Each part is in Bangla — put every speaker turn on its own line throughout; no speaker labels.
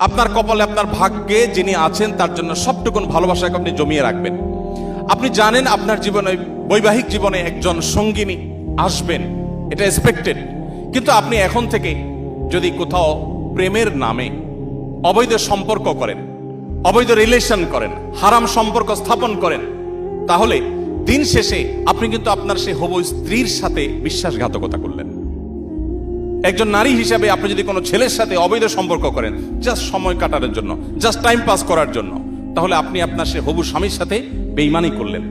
আপনার কপালে, আপনার ভাগ্যে যিনি আছেন তার জন্য সবটুকুন ভালোবাসাকে আপনি জমিয়ে রাখবেন। আপনি জানেন আপনার জীবনে, বৈবাহিক জীবনে একজন সঙ্গিনী আসবেন, এটা এক্সপেক্টেড। কিন্তু আপনি এখন থেকে যদি কোথাও প্রেমের নামে অবৈধ সম্পর্ক করেন, অবৈধ রিলেশন করেন, হারাম সম্পর্ক স্থাপন করেন, তাহলে দিন শেষে আপনি কিন্তু আপনার সেই হবু স্ত্রীর সাথে বিশ্বাসঘাতকতা করলেন। একজন নারী হিসাবে আপনি যদি কোনো ছেলের সাথে অবৈধ সম্পর্ক করেন জাস্ট সময় কাটানোর জন্য, জাস্ট টাইম পাস করার জন্য, তাহলে আপনি আপনার সেই হবু স্বামীর সাথে বেঈমানি করলেন,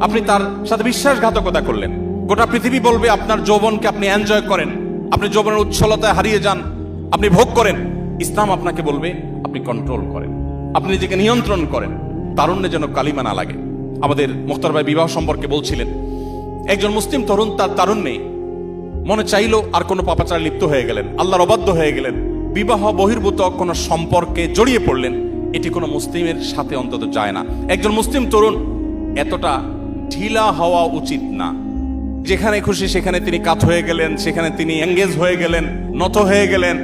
আপনি তার সাথে বিশ্বাসঘাতকতা করলেন। গোটা পৃথিবী বলবে আপনার যৌবনকে আপনি এনজয় করেন, আপনি যৌবনের উচ্ছলতায় হারিয়ে যান, আপনি ভোগ করেন। ইসলাম আপনাকে বলবে আপনি কন্ট্রোল করেন, আপনি নিজেকে নিয়ন্ত্রণ করেন, তারুণ্যে যেন কালিমা না লাগে। আমাদের মুখতার ভাই বিবাহ সম্পর্কে বলছিলেন, একজন মুসলিম তরুণ তার তারুণ্যে মনে চাইলো আর কোনো পাপাচারে লিপ্ত হয়ে গেলেন, আল্লাহর অবাধ্য হয়ে গেলেন, বিবাহ বহির্ভূত কোনো সম্পর্কে জড়িয়ে পড়লেন। এটি কোনো মুসলিমের সাথে অন্তত যায় না। একজন মুসলিম তরুণ এতটা ঢিলা হওয়া উচিত না। যেখানে খুশি সেখানে তিনি কাত হয়ে গেলেন, সেখানে তিনি এঙ্গেজ হয়ে গেলেন, নত হয়ে গেলেন,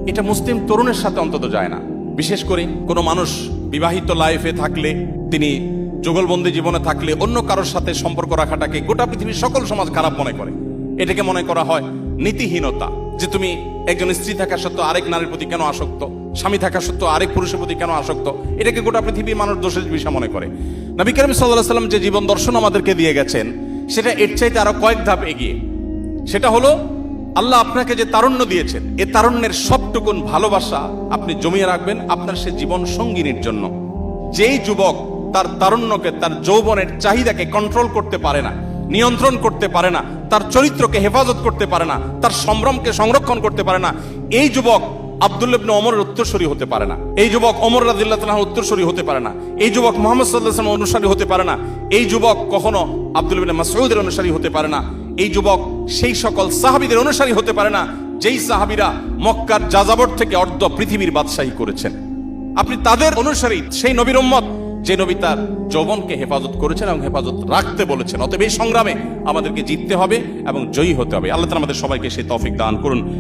এটা মুসলিম তরুণের সাথে অন্তত যায় না। বিশেষ করে কোনো মানুষ বিবাহিত লাইফে থাকলে, তিনি যুগলবন্দি জীবনে থাকলে অন্য কারোর সাথে সম্পর্ক রাখাটাকে গোটা পৃথিবীর সকল সমাজ খারাপ মনে করে। এটাকে মনে করা হয় নীতিহীনতা, যে তুমি একজন স্ত্রী থাকা সত্ত্বেও আরেক নারীর প্রতি কেন আসক্ত, স্বামী থাকা সত্ত্বেও আরেক পুরুষের প্রতি কেন আসক্ত, এটাকে গোটা পৃথিবীর মানুষ দোষের বিষয় মনে করে। নবী করিম সাল্লাল্লাহু আলাইহি ওয়াসাল্লাম যে জীবন দর্শন আমাদেরকে দিয়ে গেছেন সেটা এর চাইতে আরো কয়েক ধাপ এগিয়ে। সেটা হলো আল্লাহ আপনাকে যে তারুণ্য দিয়েছেন, এ তারুণ্যের সবটুকুন ভালোবাসা আপনি জমিয়ে রাখবেন আপনার সে জীবন সঙ্গিনীর জন্য। যেই যুবক তার তারুণ্যকে, তার যৌবনের চাহিদাকে কন্ট্রোল করতে পারে না, নিয়ন্ত্রণ করতে পারে না, তার চরিত্রকে হেফাজত করতে পারে না, তার সম্ভ্রমকে সংরক্ষণ করতে পারে না, এই যুবক আব্দুল্লাহ ইবনে ওমরের উত্তরসূরি হতে পারে না। এই যুবক ওমর রাদিয়াল্লাহু তাআলার উত্তরসূরি হতে পারে না। এই যুবক মুহাম্মদ সাল্লাল্লাহু আলাইহি ওয়াসাল্লামের অনুসারী হতে পারে না। এই যুবক কখনো আব্দুল্লাহ ইবনে মাসউদের অনুসারী হতে পারে না। এই যুবক সেই সকল সাহাবীদের অনুসারী হতে পারে না যেই সাহাবীরা মক্কার যাযাবর থেকে অর্ধ পৃথিবীর বাদশাহী করেছেন। আপনি তাদের অনুসারী, সেই নবীর উম্মত যে নবী তার যৌবনকে হেফাজত করেছেন এবং হেফাজত রাখতে বলেছেন। অতএব এই সংগ্রামে আমাদেরকে জিততে হবে এবং জয়ী হতে হবে। আল্লাহ তাআলা আমাদের সবাইকে সেই তৌফিক দান করুন।